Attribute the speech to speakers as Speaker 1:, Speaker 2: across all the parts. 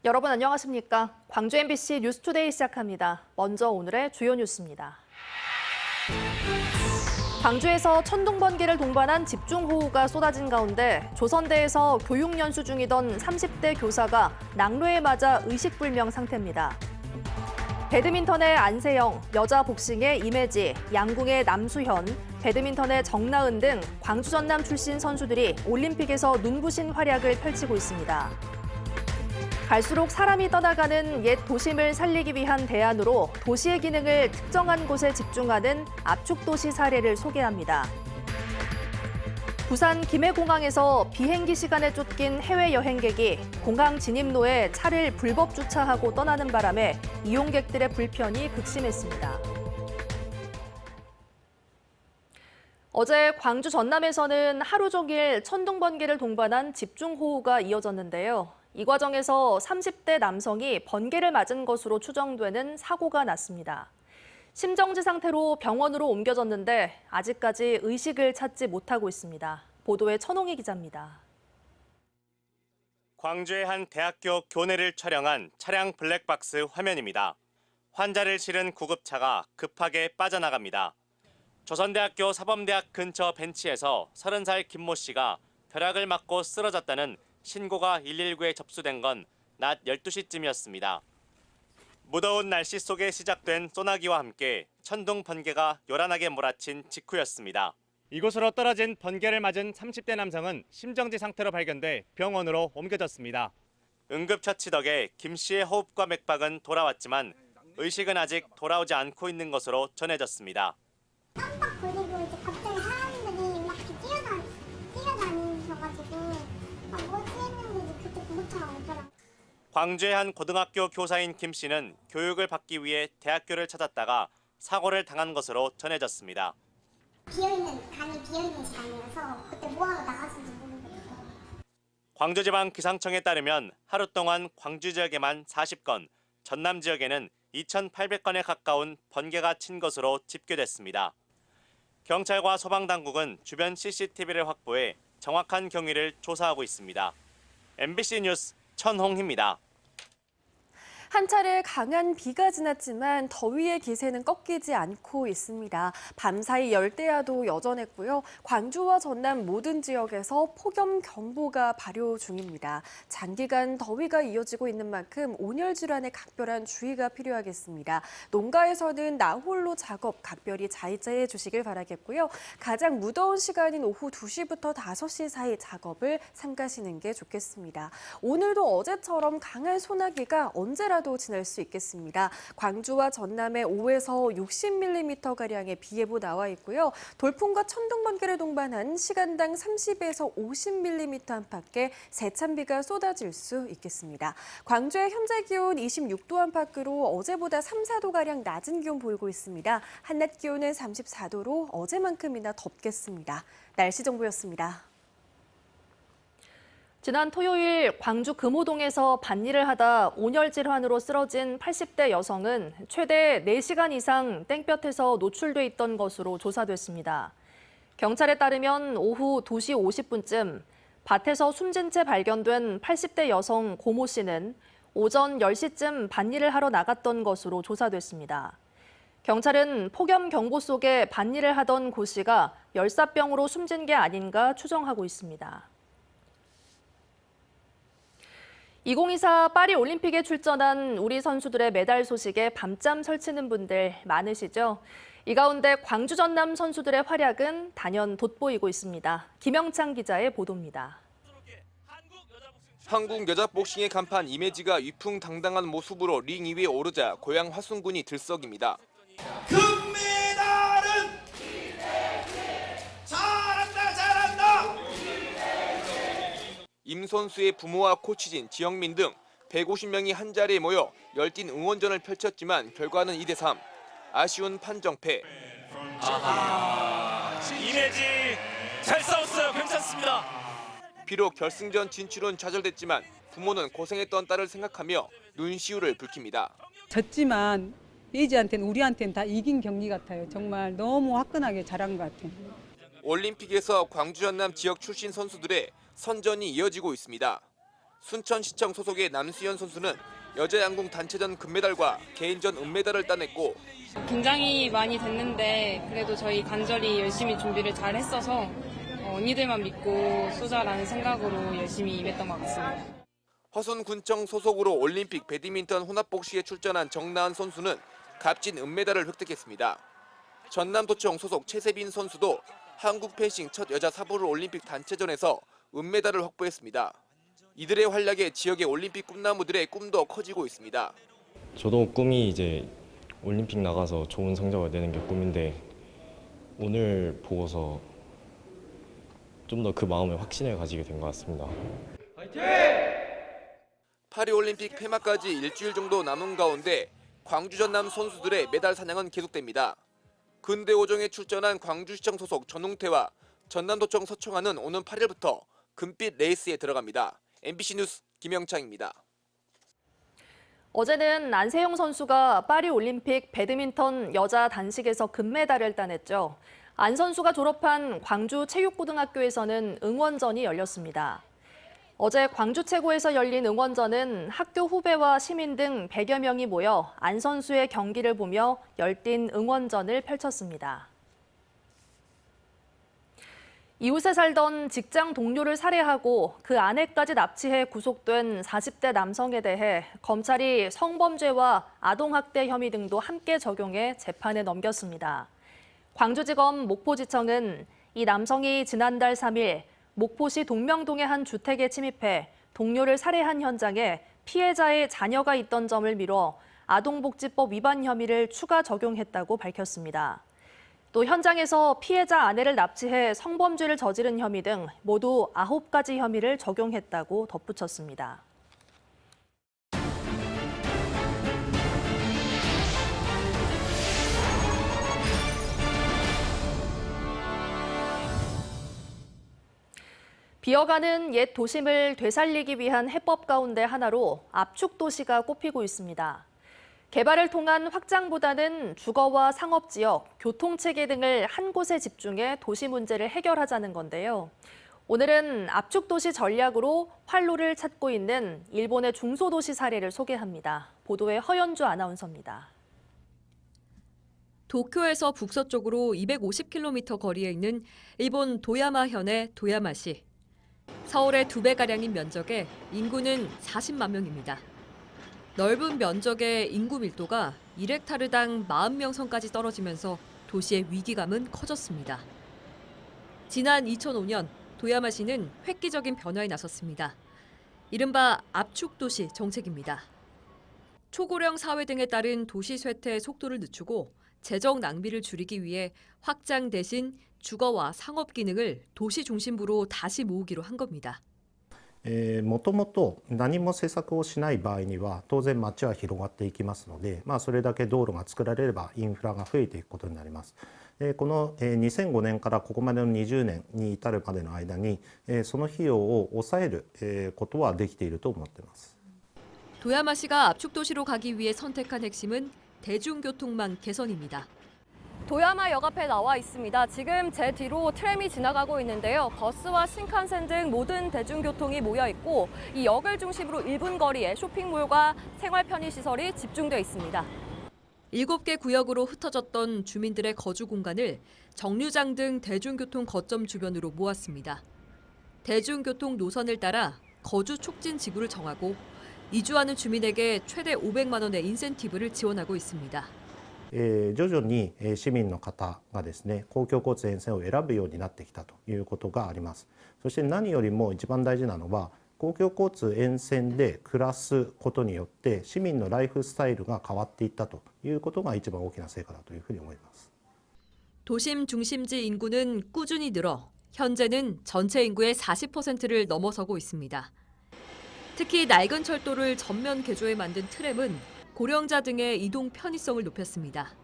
Speaker 1: 여러분 안녕하십니까? 광주 MBC 뉴스투데이 시작합니다. 먼저 오늘의 주요 뉴스입니다. 광주에서 천둥번개를 동반한 집중호우가 쏟아진 가운데 조선대에서 교육연수 중이던 30대 교사가 낙뢰에 맞아 의식불명 상태입니다. 배드민턴의 안세영, 여자 복싱의 임혜지, 양궁의 남수현, 배드민턴의 정나은 등 광주 전남 출신 선수들이 올림픽에서 눈부신 활약을 펼치고 있습니다. 갈수록 사람이 떠나가는 옛 도심을 살리기 위한 대안으로 도시의 기능을 특정한 곳에 집중하는 압축도시 사례를 소개합니다. 부산 김해공항에서 비행기 시간에 쫓긴 해외 여행객이 공항 진입로에 차를 불법 주차하고 떠나는 바람에 이용객들의 불편이 극심했습니다. 어제 광주 전남에서는 하루 종일 천둥번개를 동반한 집중호우가 이어졌는데요. 이 과정에서 30대 남성이 번개를 맞은 것으로 추정되는 사고가 났습니다. 심정지 상태로 병원으로 옮겨졌는데 아직까지 의식을 찾지 못하고 있습니다. 보도에 천홍희 기자입니다.
Speaker 2: 광주의 한 대학교 교내를 촬영한 차량 블랙박스 화면입니다. 환자를 실은 구급차가 급하게 빠져나갑니다. 조선대학교 사범대학 근처 벤치에서 30살 김모 씨가 벼락을 맞고 쓰러졌다는 신고가 119에 접수된 건 낮 12시쯤이었습니다. 무더운 날씨 속에 시작된 소나기와 함께 천둥 번개가 요란하게 몰아친 직후였습니다. 이곳으로 떨어진 번개를 맞은 30대 남성은 심정지 상태로 발견돼 병원으로 옮겨졌습니다. 응급처치 덕에 김 씨의 호흡과 맥박은 돌아왔지만 의식은 아직 돌아오지 않고 있는 것으로 전해졌습니다.
Speaker 3: 깜빡 걸리고 이제 갑자기 사람들이 막 이렇게 뛰어다니셔가지고 뭐지 했는데 그때 구급차가 오더라고요.
Speaker 2: 광주의 한 고등학교 교사인 김 씨는 교육을 받기 위해 대학교를 찾았다가 사고를 당한 것으로 전해졌습니다.
Speaker 3: 간이 비어있는 시간이라서 그때 뭐하러 나갔는지 모르겠어요.
Speaker 2: 광주지방기상청에 따르면 하루 동안 광주 지역에만 40건, 전남 지역에는 2,800건에 가까운 번개가 친 것으로 집계됐습니다. 경찰과 소방당국은 주변 CCTV를 확보해 정확한 경위를 조사하고 있습니다. MBC 뉴스 천홍희입니다.
Speaker 4: 한 차례 강한 비가 지났지만 더위의 기세는 꺾이지 않고 있습니다. 밤사이 열대야도 여전했고요. 광주와 전남 모든 지역에서 폭염경보가 발효 중입니다. 장기간 더위가 이어지고 있는 만큼 온열 질환에 각별한 주의가 필요하겠습니다. 농가에서는 나홀로 작업 각별히 자제해 주시길 바라겠고요. 가장 무더운 시간인 오후 2시부터 5시 사이 작업을 삼가시는 게 좋겠습니다. 오늘도 어제처럼 강한 소나기가 언제라도 지날 수 있겠습니다. 광주와 전남에 5에서 60mm가량의 비 예보 나와 있고요. 돌풍과 천둥번개를 동반한 시간당 30에서 50mm 안팎의 세찬비가 쏟아질 수 있겠습니다. 광주의 현재 기온 26도 안팎으로 어제보다 3, 4도가량 낮은 기온 보이고 있습니다. 한낮 기온은 34도로 어제만큼이나 덥겠습니다. 날씨 정보였습니다.
Speaker 1: 지난 토요일 광주 금호동에서 밭일을 하다 온열 질환으로 쓰러진 80대 여성은 최대 4시간 이상 땡볕에서 노출돼 있던 것으로 조사됐습니다. 경찰에 따르면 오후 2시 50분쯤 밭에서 숨진 채 발견된 80대 여성 고모 씨는 오전 10시쯤 밭일을 하러 나갔던 것으로 조사됐습니다. 경찰은 폭염 경보 속에 밭일을 하던 고 씨가 열사병으로 숨진 게 아닌가 추정하고 있습니다. 2024 파리 올림픽에 출전한 우리 선수들의 메달 소식에 밤잠 설치는 분들 많으시죠? 이 가운데 광주 전남 선수들의 활약은 단연 돋보이고 있습니다. 김영창 기자의 보도입니다.
Speaker 5: 한국 여자 복싱의 간판 임혜지가 위풍당당한 모습으로 링 위에 오르자 고향 화순군이 들썩입니다.
Speaker 6: 금메달은 잘한다 잘한다.
Speaker 5: 임 선수의 부모와 코치진, 지영민 등 150명이 한자리에 모여 열띤 응원전을 펼쳤지만 결과는 2대3. 아쉬운 판정패.
Speaker 6: 임혜지 잘 싸웠어요. 괜찮습니다.
Speaker 5: 비록 결승전 진출은 좌절됐지만 부모는 고생했던 딸을 생각하며 눈시울을 붉힙니다.
Speaker 7: 졌지만 예지한테는 우리한테는 다 이긴 경기 같아요. 정말 너무 화끈하게 잘한 것 같아요.
Speaker 5: 올림픽에서 광주 전남 지역 출신 선수들의 선전이 이어지고 있습니다. 순천시청 소속의 남수현 선수는 여자 양궁 단체전 금메달과 개인전 은메달을 따냈고
Speaker 8: 긴장이 많이 됐는데 그래도 저희 간절히 열심히 준비를 잘 했어서 언니들만 믿고 쏘자라는 생각으로 열심히 임했던 것 같습니다.
Speaker 5: 허순군청 소속으로 올림픽 배드민턴 혼합복식에 출전한 정나은 선수는 값진 은메달을 획득했습니다. 전남도청 소속 최세빈 선수도 한국 펜싱 첫 여자 사보르 올림픽 단체전에서 은메달을 확보했습니다. 이들의 활약에 지역의 올림픽 꿈나무들의 꿈도 커지고 있습니다.
Speaker 9: 저도 꿈이 이제 올림픽 나가서 좋은 성적을 내는 게 꿈인데 오늘 보고서 좀 더 그 마음에 확신을 가지게 된 것 같습니다.
Speaker 5: 파리올림픽 폐막까지 일주일 정도 남은 가운데 광주 전남 선수들의 메달 사냥은 계속됩니다. 근대오정에 출전한 광주시청 소속 전웅태와 전남도청 서청아는 오는 8일부터 금빛 레이스에 들어갑니다. MBC 뉴스 김영창입니다.
Speaker 1: 어제는 안세영 선수가 파리올림픽 배드민턴 여자 단식에서 금메달을 따냈죠. 안 선수가 졸업한 광주 체육고등학교에서는 응원전이 열렸습니다. 어제 광주 최고에서 열린 응원전은 학교 후배와 시민 등 100여 명이 모여 안 선수의 경기를 보며 열띤 응원전을 펼쳤습니다. 이웃에 살던 직장 동료를 살해하고 그 아내까지 납치해 구속된 40대 남성에 대해 검찰이 성범죄와 아동학대 혐의 등도 함께 적용해 재판에 넘겼습니다. 광주지검 목포지청은 이 남성이 지난달 3일 목포시 동명동의 한 주택에 침입해 동료를 살해한 현장에 피해자의 자녀가 있던 점을 미뤄 아동복지법 위반 혐의를 추가 적용했다고 밝혔습니다. 또 현장에서 피해자 아내를 납치해 성범죄를 저지른 혐의 등 모두 9가지 혐의를 적용했다고 덧붙였습니다. 비어가는 옛 도심을 되살리기 위한 해법 가운데 하나로 압축도시가 꼽히고 있습니다. 개발을 통한 확장보다는 주거와 상업지역, 교통체계 등을 한 곳에 집중해 도시 문제를 해결하자는 건데요. 오늘은 압축도시 전략으로 활로를 찾고 있는 일본의 중소도시 사례를 소개합니다. 보도에 허연주 아나운서입니다.
Speaker 10: 도쿄에서 북서쪽으로 250km 거리에 있는 일본 도야마현의 도야마시. 서울의 2배가량인 면적에 인구는 40만 명입니다. 넓은 면적의 인구 밀도가 1헥타르당 40명 선까지 떨어지면서 도시의 위기감은 커졌습니다. 지난 2005년 도야마시는 획기적인 변화에 나섰습니다. 이른바 압축도시 정책입니다. 초고령 사회 등에 따른 도시 쇠퇴의 속도를 늦추고 재정 낭비를 줄이기 위해 확장 대신 주거와 상업 기능을 도시 중심부로 다시 모으기로 한 겁니다.
Speaker 11: もともと何も施策をしない場合には当然街は広がっていきますので、それだけ道路が作られればインフラが増えていくことになります。この2005年からここまでの20年に至るまでの間にその費用を抑えることはできていると思っています。
Speaker 10: 도야마시가 압축도시로 가기 위해 선택한 핵심은 대중교통망 개선입니다.
Speaker 4: 도야마역 앞에 나와 있습니다. 지금 제 뒤로 트램이 지나가고 있는데요. 버스와 신칸센 등 모든 대중교통이 모여 있고 이 역을 중심으로 1분 거리에 쇼핑몰과 생활 편의시설이 집중돼 있습니다.
Speaker 10: 7개 구역으로 흩어졌던 주민들의 거주 공간을 정류장 등 대중교통 거점 주변으로 모았습니다. 대중교통 노선을 따라 거주 촉진 지구를 정하고 이주하는 주민에게 최대 500만 원의 인센티브를 지원하고 있습니다.
Speaker 11: 徐々に市民の方がですね、公共交通沿線を選ぶようになってきたということがあります。そして何よりも一番大事なのは、公共交通沿線で暮らすことによって市民のライフスタイルが変わっていったということが一番大きな成果だというふうに思います。
Speaker 10: 도심 중심지 인구는 꾸준히 늘어 현재는 전체 인구의 40%를 넘어서고 있습니다. 특히 낡은 철도를 전면 개조해 만든 트램은 고령자 등의 이동 편의성을 높였습니다.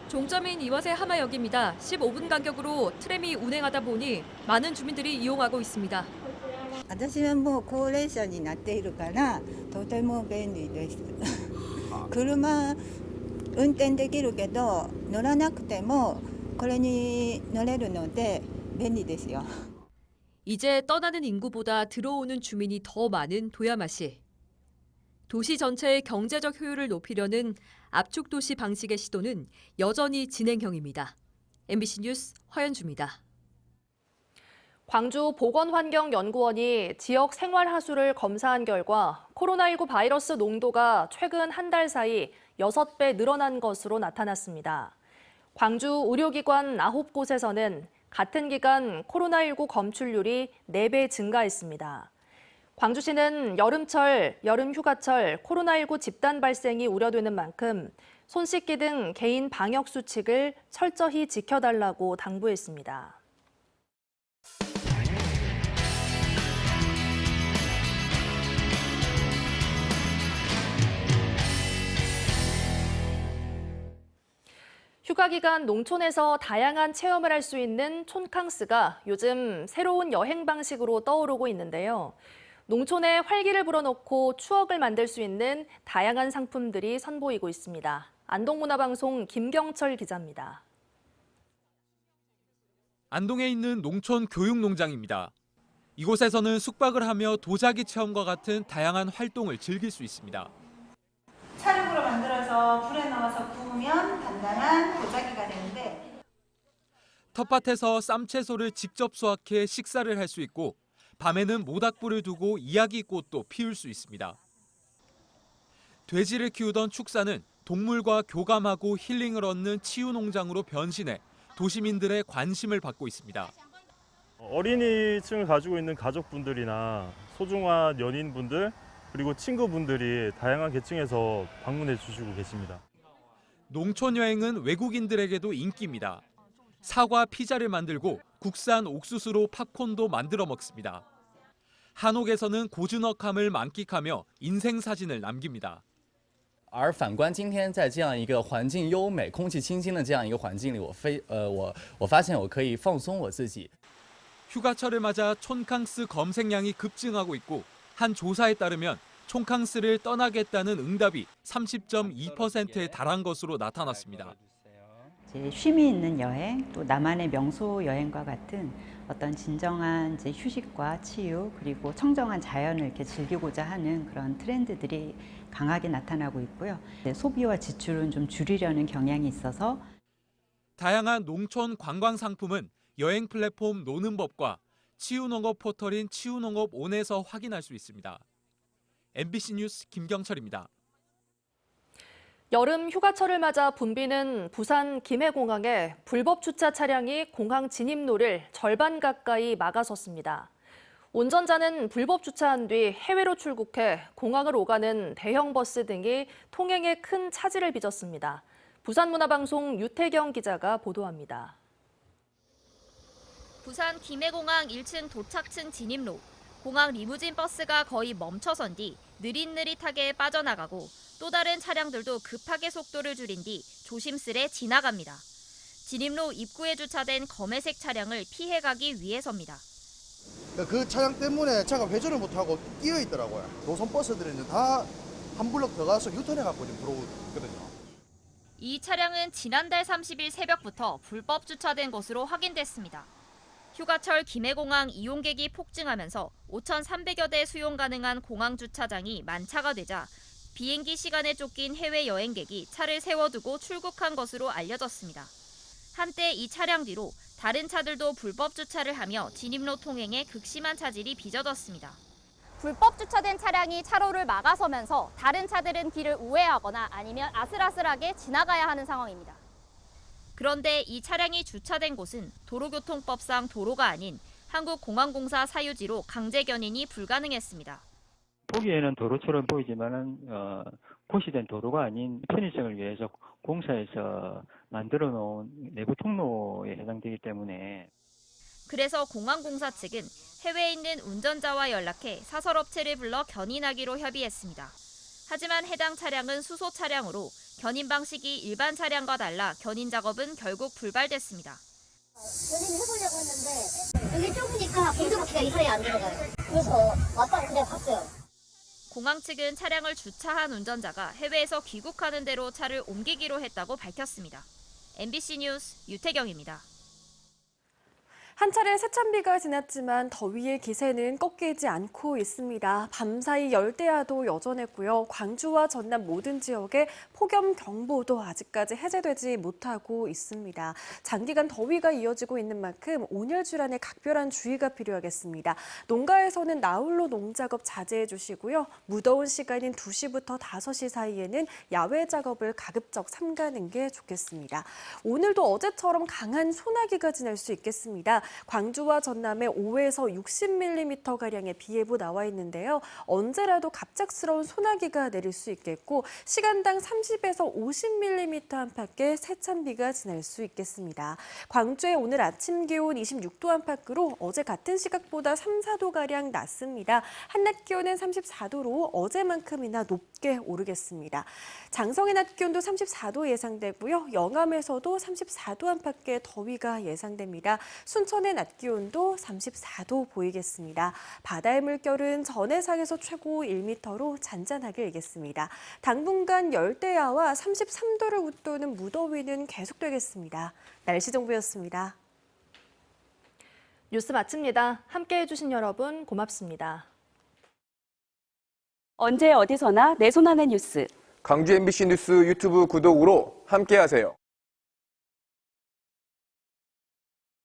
Speaker 10: 종점인 이와세 하마역입니다. 15분 간격으로 트램이 운행하다 보니 많은 주민들이 이용하고 있습니다.
Speaker 12: 私はもう高齢者になっているからとても便利です。車運転できるけど乗らなくてもこれに乗れるので便利ですよ。
Speaker 10: 이제 떠나는 인구보다 들어오는 주민이 더 많은 도야마시. 도시 전체의 경제적 효율을 높이려는 압축도시 방식의 시도는 여전히 진행형입니다. MBC 뉴스 허연주입니다.
Speaker 1: 광주 보건환경연구원이 지역 생활하수를 검사한 결과 코로나19 바이러스 농도가 최근 한 달 사이 6배 늘어난 것으로 나타났습니다. 광주 의료기관 9곳에서는 같은 기간 코로나19 검출률이 4배 증가했습니다. 광주시는 여름철, 여름휴가철 코로나19 집단 발생이 우려되는 만큼 손 씻기 등 개인 방역 수칙을 철저히 지켜달라고 당부했습니다. 휴가 기간 농촌에서 다양한 체험을 할 수 있는 촌캉스가 요즘 새로운 여행 방식으로 떠오르고 있는데요. 농촌에 활기를 불어넣고 추억을 만들 수 있는 다양한 상품들이 선보이고 있습니다. 안동문화방송 김경철 기자입니다.
Speaker 13: 안동에 있는 농촌 교육농장입니다. 이곳에서는 숙박을 하며 도자기 체험과 같은 다양한 활동을 즐길 수 있습니다.
Speaker 14: 찰흙으로 만들어서 불에 넣어서 구우면 단단한 도자기가 되는데
Speaker 13: 텃밭에서 쌈채소를 직접 수확해 식사를 할 수 있고 밤에는 모닥불을 두고 이야기꽃도 피울 수 있습니다. 돼지를 키우던 축사는 동물과 교감하고 힐링을 얻는 치유농장으로 변신해 도시민들의 관심을 받고 있습니다.
Speaker 15: 어린이층을 가지고 있는 가족분들이나 소중한 연인분들 그리고 친구분들이 다양한 계층에서 방문해 주시고 계십니다.
Speaker 13: 농촌 여행은 외국인들에게도 인기입니다. 사과 피자를 만들고 국산 옥수수로 팝콘도 만들어 먹습니다. 한옥에서는 고즈넉함을 만끽하며 인생 사진을 남깁니다.
Speaker 16: 而反观今天在这样一个环境优美、空气清新的这样一个环境里，我发现我可以放松我自己。
Speaker 13: 휴가철을 맞아 촌캉스 검색량이 급증하고 있고 한 조사에 따르면 촌캉스를 떠나겠다는 응답이 30.2%에 달한 것으로 나타났습니다.
Speaker 17: 쉼이 있는 여행, 또 나만의 명소 여행과 같은 어떤 진정한 휴식과 치유 그리고 청정한 자연을 이렇게 즐기고자 하는 그런 트렌드들이 강하게 나타나고 있고요. 소비와 지출은 좀 줄이려는 경향이 있어서
Speaker 13: 다양한 농촌 관광 상품은 여행 플랫폼 노는 법과 치유농업 포털인 치유농업온에서 확인할 수 있습니다. MBC 뉴스 김경철입니다.
Speaker 1: 여름 휴가철을 맞아 붐비는 부산 김해공항에 불법 주차 차량이 공항 진입로를 절반 가까이 막아섰습니다. 운전자는 불법 주차한 뒤 해외로 출국해 공항을 오가는 대형 버스 등이 통행에 큰 차질을 빚었습니다. 부산문화방송 유태경 기자가 보도합니다.
Speaker 18: 부산 김해공항 1층 도착층 진입로. 공항 리무진 버스가 거의 멈춰선 뒤 느릿느릿하게 빠져나가고 또 다른 차량들도 급하게 속도를 줄인 뒤 조심스레 지나갑니다. 진입로 입구에 주차된 검회색 차량을 피해가기 위해서입니다.
Speaker 19: 그 차량 때문에 차가 회전을 못하고 끼어 있더라고요. 노선 버스들은 다 한 블럭 더 가서 유턴해갖고 지금 들어오고 있거든요.
Speaker 18: 이 차량은 지난달 30일 새벽부터 불법 주차된 것으로 확인됐습니다. 휴가철 김해공항 이용객이 폭증하면서 5,300여 대 수용 가능한 공항 주차장이 만차가 되자 비행기 시간에 쫓긴 해외 여행객이 차를 세워두고 출국한 것으로 알려졌습니다. 한때 이 차량 뒤로 다른 차들도 불법 주차를 하며 진입로 통행에 극심한 차질이 빚어졌습니다.
Speaker 20: 불법 주차된 차량이 차로를 막아서면서 다른 차들은 길을 우회하거나 아니면 아슬아슬하게 지나가야 하는 상황입니다.
Speaker 18: 그런데 이 차량이 주차된 곳은 도로교통법상 도로가 아닌 한국공항공사 사유지로 강제 견인이 불가능했습니다.
Speaker 21: 보기에는 도로처럼 보이지만은 고시된 도로가 아닌 편의성을 위해서 공사에서 만들어 놓은 내부 통로에 해당되기 때문에
Speaker 18: 그래서 공항공사 측은 해외에 있는 운전자와 연락해 사설업체를 불러 견인하기로 협의했습니다. 하지만 해당 차량은 수소 차량으로 견인 방식이 일반 차량과 달라 견인 작업은 결국 불발됐습니다.
Speaker 3: 견인을 해보려고 했는데 여기 좁으니까 보조바퀴가 이 사이에 안 들어가요. 그래서 왔다가 그냥 갔어요.
Speaker 18: 공항 측은 차량을 주차한 운전자가 해외에서 귀국하는 대로 차를 옮기기로 했다고 밝혔습니다. MBC 뉴스 유태경입니다.
Speaker 4: 한 차례 세찬비가 지났지만 더위의 기세는 꺾이지 않고 있습니다. 밤사이 열대야도 여전했고요. 광주와 전남 모든 지역에 폭염경보도 아직까지 해제되지 못하고 있습니다. 장기간 더위가 이어지고 있는 만큼 온열 질환에 각별한 주의가 필요하겠습니다. 농가에서는 나홀로 농작업 자제해 주시고요. 무더운 시간인 2시부터 5시 사이에는 야외 작업을 가급적 삼가는 게 좋겠습니다. 오늘도 어제처럼 강한 소나기가 지날 수 있겠습니다. 광주와 전남에 5에서 60mm가량의 비 예보 나와 있는데요. 언제라도 갑작스러운 소나기가 내릴 수 있겠고 시간당 30에서 50mm 안팎의 세찬비가 지날 수 있겠습니다. 광주의 오늘 아침 기온 26도 안팎으로 어제 같은 시각보다 3, 4도가량 낮습니다. 한낮 기온은 34도로 어제만큼이나 높게 오르겠습니다. 장성의 낮 기온도 34도 예상되고요. 영암에서도 34도 안팎의 더위가 예상됩니다. 순천의 낮 기온도 34도 보이겠습니다. 바다의 물결은 전해상에서 최고 1m로 잔잔하게 일겠습니다. 당분간 열대야와 33도를 웃도는 무더위는 계속되겠습니다. 날씨 정보였습니다.
Speaker 1: 뉴스 마칩니다. 함께해 주신 여러분 고맙습니다.
Speaker 2: 언제 어디서나 내 손 안의 뉴스.
Speaker 22: 광주 MBC 뉴스 유튜브 구독으로 함께하세요.